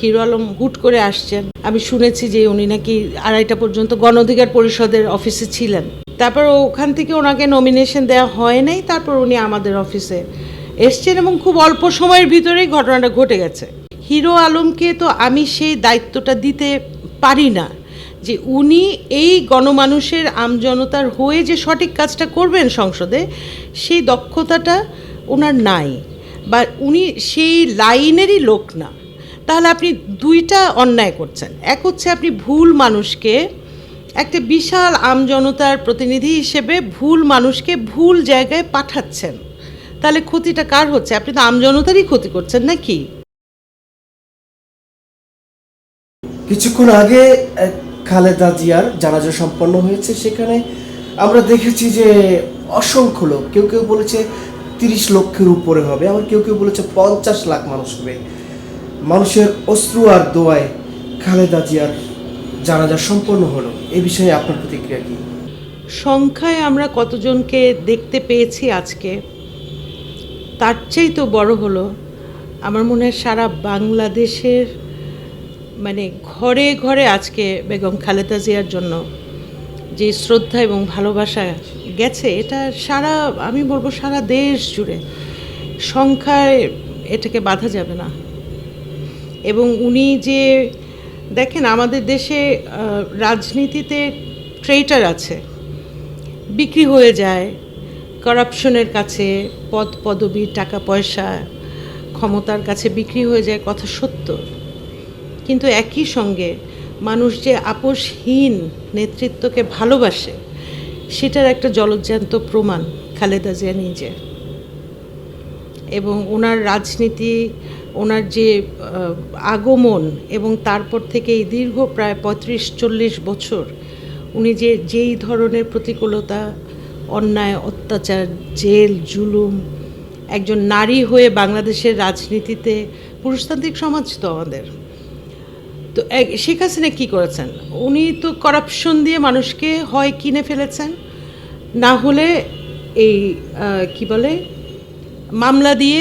Hero Alam হুট করে আসছেন। আমি শুনেছি যে উনি নাকি 2:30 পর্যন্ত গণ অধিকার পরিষদের অফিসে ছিলেন। তারপর ওখান থেকে ওনাকে নমিনেশন দেওয়া হয় নাই, তারপর উনি আমাদের অফিসে এসছেন এবং খুব অল্প সময়ের ভিতরেই ঘটনাটা ঘটে গেছে। হিরো আলমকে তো আমি সেই দায়িত্বটা দিতে পারি না যে উনি এই গণমানুষের আমজনতার হয়ে যে সঠিক কাজটা করবেন সংসদে, সেই দক্ষতাটা ওনার নাই, বা উনি সেই লাইনেরই লোক না। তাহলে আপনি দুইটা অন্যায় করছেন। এক হচ্ছে আপনি ভুল মানুষকে, একটা বিশাল আমজনতার প্রতিনিধি হিসেবে ভুল মানুষকে ভুল জায়গায় পাঠাচ্ছেন। তাহলে ক্ষতিটা কার হচ্ছে? আপনি তো আমজনতারই ক্ষতি করছেন নাকি? কিছুক্ষণ আগে খালেদা জিয়ার জানাজা সম্পন্ন হয়েছে, সেখানে আমরা দেখেছি যে অসংখ্য লোক, কেউ কেউ বলেছে 30 লক্ষের উপরে হবে, আবার কেউ কেউ বলেছে 50 লাখ মানুষ হবে। মানুষের অশ্রু আর দোয়ায় খালেদা জিয়ার জানাজা সম্পন্ন হলো, এ বিষয়ে আপনার প্রতিক্রিয়া কি? সংখ্যায় আমরা কতজনকে দেখতে পেয়েছি আজকে, তার চেয়ে তো বড় হলো আমার মনে হয় সারা বাংলাদেশের, মানে ঘরে ঘরে আজকে বেগম খালেদা জিয়ার জন্য যে শ্রদ্ধা এবং ভালোবাসা গেছে, এটা সারা, আমি বলবো সারা দেশ জুড়ে। সংখ্যায় এটাকে বাঁধা যাবে না। এবং উনি যে, দেখেন আমাদের দেশে রাজনীতিতে ট্রেটার আছে, বিক্রি হয়ে যায় করাপশনের কাছে, পদ পদবি, টাকা পয়সা, ক্ষমতার কাছে বিক্রি হয়ে যায়, কথা সত্য। কিন্তু একই সঙ্গে মানুষ যে আপোষহীন নেতৃত্বকে ভালোবাসে, সেটার একটা জলজ্যান্ত প্রমাণ খালেদা জিয়া নিজে। এবং ওনার রাজনীতি, ওনার যে আগমন, এবং তারপর থেকে এই দীর্ঘ প্রায় 35-40 বছর উনি যেই ধরনের প্রতিকূলতা, অন্যায়, অত্যাচার, জেল, জুলুম, একজন নারী হয়ে বাংলাদেশের রাজনীতিতে, পুরুষতান্ত্রিক সমাজ তো আমাদের, তো শেখ হাসিনা কী করেছেন? উনি তো করাপশন দিয়ে মানুষকে হয় কিনে ফেলেছেন, না হলে এই কি বলে মামলা দিয়ে,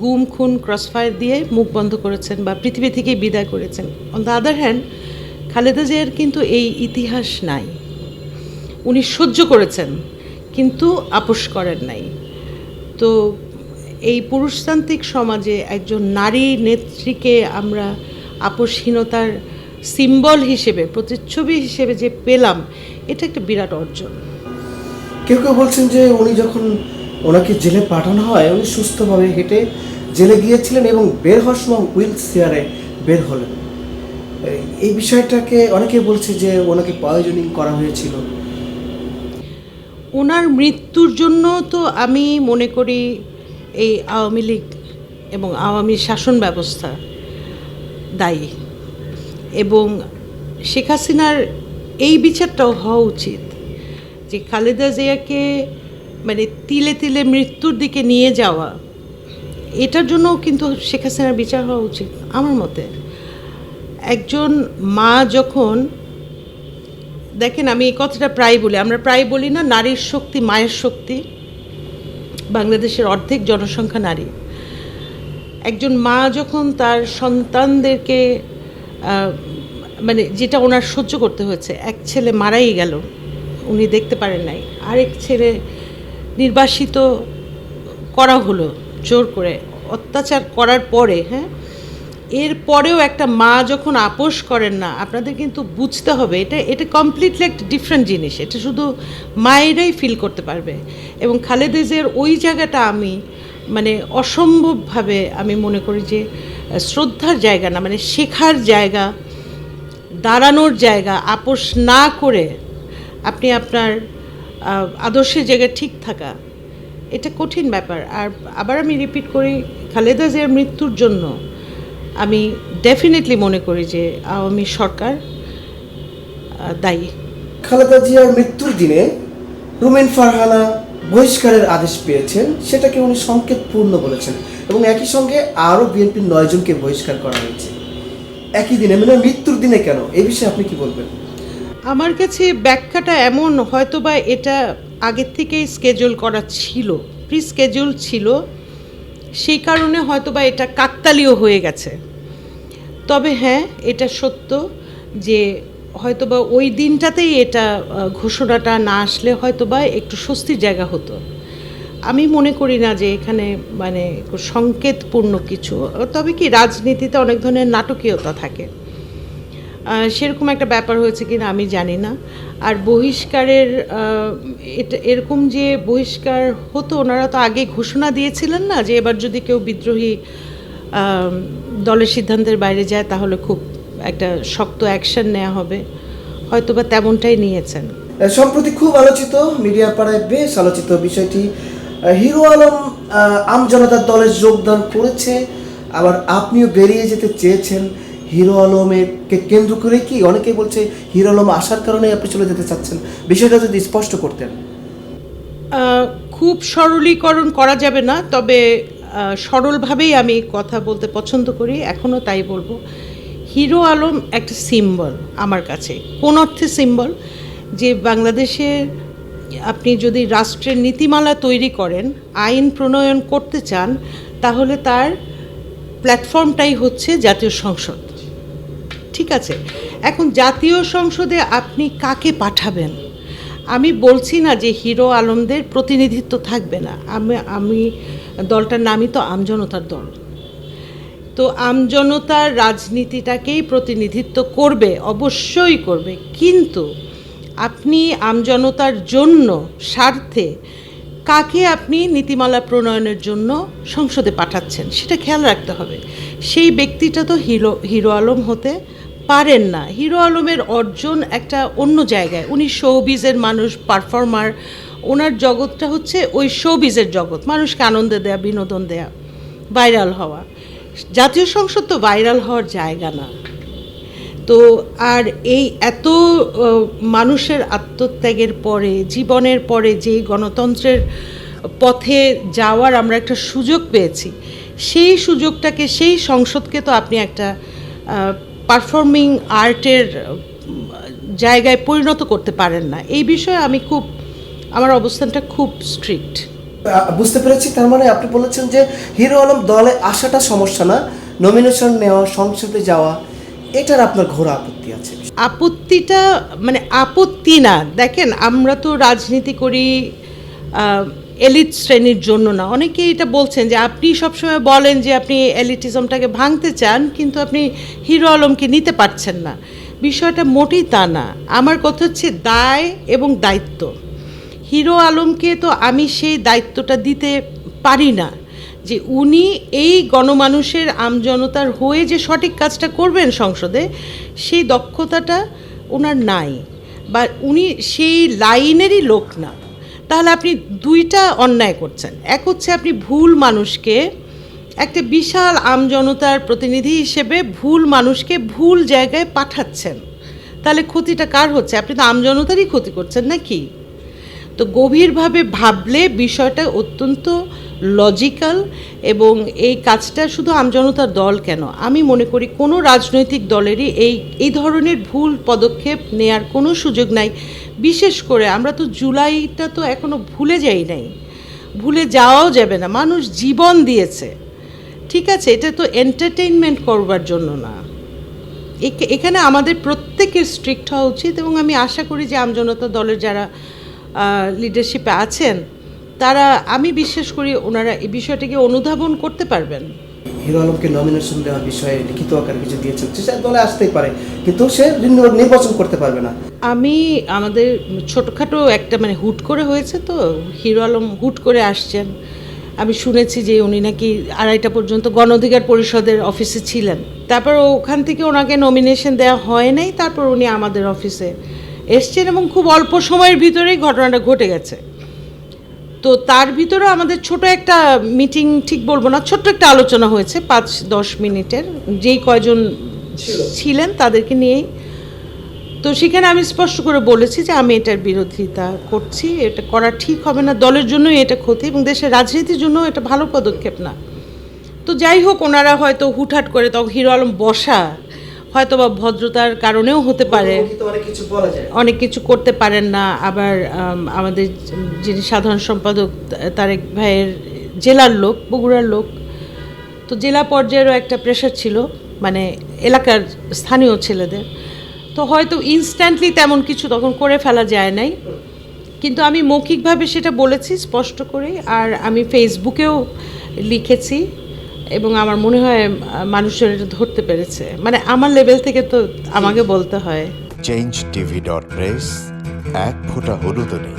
গুম খুন ক্রসফায়ার দিয়ে মুখ বন্ধ করেছেন বা পৃথিবী থেকেই বিদায় করেছেন। On the other hand Khaleda জিয়ার কিন্তু এই ইতিহাস নাই। উনি সহ্য করেছেন কিন্তু আপোষ করেন নাই। তো এই পুরুষতান্ত্রিক সমাজে একজন নারী নেত্রীকে আমরা আপোষহীনতার সিম্বল হিসেবে, প্রতিচ্ছবি হিসেবে যে পেলাম, এটা একটা বিরাট অর্জন। কেউ কেউ বলছেন যে উনি যখন ওনাকে জেলে পাঠানো হয়, উনি সুস্থভাবে হেঁটে জেলে গিয়েছিলেন এবং বের হওয়ার সময় হুইল চেয়ারে বের হলেন। এই বিষয়টাকে অনেকে বলছে যে ওনাকে পয়জনিং করা হয়েছিল। ওনার মৃত্যুর জন্য তো আমি মনে করি এই আওয়ামী লীগ এবং আওয়ামী শাসন ব্যবস্থা দায়ী, এবং শেখ হাসিনার এই বিচারটাও হওয়া উচিত যে খালেদা জিয়াকে মানে তিলে তিলে মৃত্যুর দিকে নিয়ে যাওয়া, এটার জন্যও কিন্তু শেখ হাসিনার বিচার হওয়া উচিত আমার মতে। একজন মা যখন, দেখেন আমি এই কথাটা প্রায় বলি, আমরা প্রায় বলি না, নারীর শক্তি মায়ের শক্তি। বাংলাদেশের অর্ধেক জনসংখ্যা নারী। একজন মা যখন তার সন্তানদেরকে, মানে যেটা ওনার সহ্য করতে হয়েছে, এক ছেলে মারাই গেল, উনি দেখতে পারেন নাই, আরেক ছেলে নির্বাসিত করা হলো জোর করে, অত্যাচার করার পরে, হ্যাঁ, এরপরেও একটা মা যখন আপোষ করেন না, আপনাদের কিন্তু বুঝতে হবে এটা কমপ্লিটলি একটা ডিফারেন্ট জিনিস। এটা শুধু মায়েরাই ফিল করতে পারবে। এবং খালেদা জিয়ার ওই জায়গাটা আমি মানে অসম্ভবভাবে আমি মনে করি যে শ্রদ্ধার জায়গা না, মানে শেখার জায়গা, দাঁড়ানোর জায়গা। আপোষ না করে আপনি আপনার আদর্শের জায়গায় ঠিক থাকা, এটা কঠিন ব্যাপার। আর আবার আমি রিপিট করি, খালেদা জিয়ার মৃত্যুর জন্য আমি ডেফিনেটলি মনে করি যে আওয়ামী সরকার দায়ী। খালেদা জিয়ার মৃত্যুর দিনে রুমিন ফারহানা বহিষ্কারের আদেশ পেয়েছেন, সেটাকে উনি সংকেতপূর্ণ বলেছেন, এবং একই সঙ্গে আরও বিএনপির 9 জনকে বহিষ্কার করা হয়েছে একই দিনে, মানে মৃত্যুর দিনে। কেন, এই বিষয়ে আপনি কি বলবেন? আমার কাছে ব্যাখ্যাটা এমন, হয়তোবা এটা আগের থেকেই স্কেজুল করা ছিল, প্রি স্কেজুল ছিল, সেই কারণে হয়তোবা এটা কাকতালীয় হয়ে গেছে। তবে হ্যাঁ, এটা সত্য যে হয়তোবা ওই দিনটাতেই এটা ঘোষণাটা না আসলে হয়তোবা একটু স্বস্তির জায়গা হতো। আমি মনে করি না যে এখানে মানে সংকেতপূর্ণ কিছু, তবে কি রাজনীতিতে অনেক ধরনের নাটকীয়তা থাকে, সেরকম একটা ব্যাপার হয়েছে কিনা আমি জানি না। আর বহিষ্কারের এটা এরকম যে বহিষ্কার হতো, ওনারা তো আগে ঘোষণা দিয়েছিলেন না যে এবার যদি কেউ বিদ্রোহী দলের সিদ্ধান্তের বাইরে যায় তাহলে খুব একটা শক্ত অ্যাকশন নেওয়া হবে, হয়তোবা তেমনটাই নিয়েছেন। সম্প্রতি খুব আলোচিত, মিডিয়া পাড়ায় বেশ আলোচিত বিষয়টি, হিরো আলম আমজনতার দলে যোগদান করেছে, আবার আপনিও বেরিয়ে যেতে চেয়েছেন। হিরো আলমকে কেন্দ্র করে কি অনেকেই বলছে হিরো আলম আসার কারণে আপনি চলে যেতে চাচ্ছেন, বিষয়টা যদি স্পষ্ট করতেন। খুব সরলীকরণ করা যাবে না, তবে সরলভাবেই আমি কথা বলতে পছন্দ করি, এখনও তাই বলবো। হিরো আলম একটা সিম্বল আমার কাছে, কোন অর্থে সিম্বল, যে বাংলাদেশের আপনি যদি রাষ্ট্রের নীতিমালা তৈরি করেন, আইন প্রণয়ন করতে চান, তাহলে তার প্ল্যাটফর্মটাই হচ্ছে জাতীয় সংসদ। ঠিক আছে, এখন জাতীয় সংসদে আপনি কাকে পাঠাবেন? আমি বলছি না যে হিরো আলমদের প্রতিনিধিত্ব থাকবে না, আমি দলটার নামই তো আমজনতার দল, তো আমজনতার রাজনীতিটাকেই প্রতিনিধিত্ব করবে, অবশ্যই করবে, কিন্তু আপনি আমজনতার জন্য স্বার্থে কাকে আপনি নীতিমালা প্রণয়নের জন্য সংসদে পাঠাচ্ছেন সেটা খেয়াল রাখতে হবে। সেই ব্যক্তিটা তো হিরো আলম হতে পারেন না। হিরো আলমের অর্জন একটা অন্য জায়গায়, উনি শোবিজের মানুষ, পারফর্মার, ওনার জগৎটা হচ্ছে ওই শোবিজের জগৎ, মানুষকে আনন্দ দেয়া, বিনোদন দেয়া, ভাইরাল হওয়া। জাতীয় সংসদ তো ভাইরাল হওয়ার জায়গা না। তো আর এই এত মানুষের আত্মত্যাগের পরে, জীবনের পরে যে গণতন্ত্রের পথে যাওয়ার আমরা একটা সুযোগ পেয়েছি, সেই সুযোগটাকে, সেই সংসদকে তো আপনি একটা পারফর্মিং আর্টের জায়গায় পরিণত করতে পারেন না। এই বিষয়ে আমার অবস্থানটা খুব স্ট্রিক্ট। বুঝতে পেরেছি, তার মানে আপনি বলেছেন যে হিরো আলম দলে আসাটা সমস্যা না, নমিনেশন নেওয়া, সংসদে যাওয়া, এটার আপনার ঘোর আপত্তি আছে। আপত্তিটা মানে আপত্তি না, দেখেন আমরা তো রাজনীতি করি এলিট শ্রেণীর জন্য না। অনেকে এটা বলছেন যে আপনি সবসময় বলেন যে আপনি এলিটিজমটাকে ভাঙতে চান, কিন্তু আপনি হিরো আলমকে নিতে পারছেন না। বিষয়টা মোটেই তা না। আমার কথা হচ্ছে দায় এবং দায়িত্ব। হিরো আলমকে তো আমি সেই দায়িত্বটা দিতে পারি না যে উনি এই গণমানুষের, আমজনতার হয়ে যে সঠিক কাজটা করবেন সংসদে, সেই দক্ষতাটা ওনার নাই, বা উনি সেই লাইনেরই লোক না। তাহলে আপনি দুইটা অন্যায় করছেন। এক হচ্ছে আপনি ভুল মানুষকে, একটা বিশাল আমজনতার প্রতিনিধি হিসেবে ভুল মানুষকে ভুল জায়গায় পাঠাচ্ছেন, তাহলে ক্ষতিটা কার হচ্ছে? আপনি তো আমজনতারই ক্ষতি করছেন নাকি? তো গভীরভাবে ভাবলে বিষয়টা অত্যন্ত লজিক্যাল, এবং এই কাজটা শুধু আমজনতার দল কেন, আমি মনে করি কোনো রাজনৈতিক দলেরই এই ধরনের ভুল পদক্ষেপ নেয়ার কোনো সুযোগ নাই। বিশেষ করে আমরা তো জুলাইটা তো এখনো ভুলে যাই নাই, ভুলে যাওয়াও যাবে না। মানুষ জীবন দিয়েছে, ঠিক আছে, এটা তো এন্টারটেইনমেন্ট করবার জন্য না। এখানে আমাদের প্রত্যেকের স্ট্রিক্ট হওয়া উচিত, এবং আমি আশা করি যে আমজনতা দলের যারা লিডারশিপে আছেন তারা, আমি বিশ্বাস করি ওনারা এই বিষয়টাকে অনুধাবন করতে পারবেন। হিরো আলমকে নমিনেশন দেওয়ার বিষয়ে লিখিত আকারে কিছু দিয়েছেন, সে দলে আসতেই পারে, কিন্তু সে নির্বাচন করতে পারবে না। আমাদের ছোটোখাটো একটা মানে হুট করে হয়েছে, তো হিরো আলম হুট করে আসছেন। আমি শুনেছি যে উনি নাকি 2:30 পর্যন্ত গণ অধিকার পরিষদের অফিসে ছিলেন, তারপর ওখান থেকে ওনাকে নমিনেশন দেওয়া হয় নাই, তারপর উনি আমাদের অফিসে এসছেন, এবং খুব অল্প সময়ের ভিতরেই ঘটনাটা ঘটে গেছে। তো তার ভিতরেও আমাদের ছোট একটা মিটিং, ঠিক বলবো না, ছোট্ট একটা আলোচনা হয়েছে 5-10 মিনিটের, যেই কয়জন ছিলেন তাদেরকে নিয়েই। তো সেখানে আমি স্পষ্ট করে বলেছি যে আমি এটার বিরোধিতা করছি, এটা করা ঠিক হবে না, দলের জন্যই এটা ক্ষতি, এবং দেশের রাজনীতির জন্য এটা ভালো পদক্ষেপ না। তো যাই হোক, ওনারা হয়তো হুটহাট করে, তখন হিরো আলম বসা, হয়তো বা ভদ্রতার কারণেও হতে পারে, অনেক কিছু করতে পারেন না। আবার আমাদের যিনি সাধারণ সম্পাদক তারেক ভাইয়ের জেলার লোক, বগুড়ার লোক, তো জেলা পর্যায়েরও একটা প্রেশার ছিল, মানে এলাকার স্থানীয় ছেলেদের। তো হয়তো ইনস্ট্যান্টলি তেমন কিছু তখন করে ফেলা যায় নাই, কিন্তু আমি মৌখিকভাবে সেটা বলেছি স্পষ্ট করে, আর আমি ফেসবুকেও লিখেছি এবং আমার মনে হয় মানুষজন এটা ধরতে পেরেছে, মানে আমার লেভেল থেকে তো আমাকে বলতে হয়। changeTV.press, এক ফোঁটা হলুদও নেই।